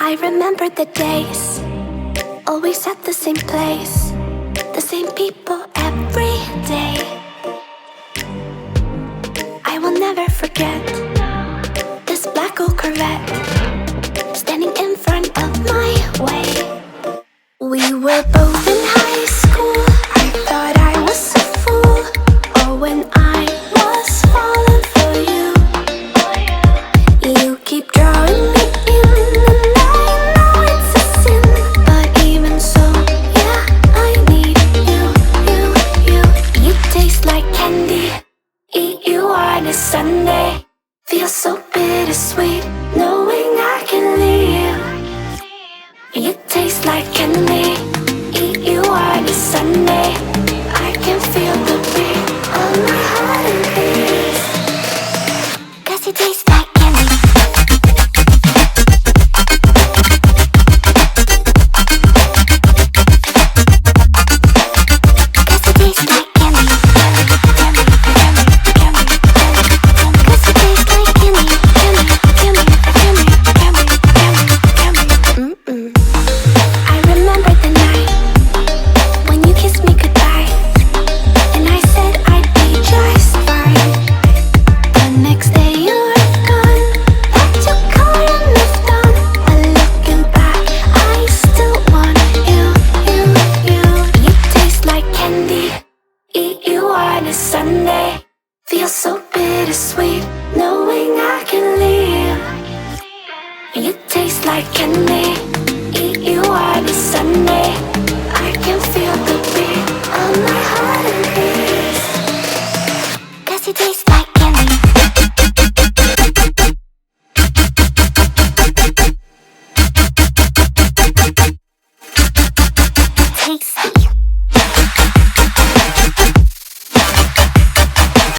I remember the days, always at the same place, the same people every day. I will never forget this black old Corvette standing in front of my way. We were both in high school. I thought I was a fool. Oh, when I was falling for you. You keep drawing me in, and I know it's a sin, but even so, yeah, I need you. You taste like candy. Eat you on a Sunday. Feels so bittersweet knowing I can leave. You taste like candy. Eat you on a Sunday. I can feel the beat of my heart and beats. 'Cause you taste like candy. Sunday feels so bittersweet knowing I can leave. You taste like candy. Eat you on a Sunday. I can feel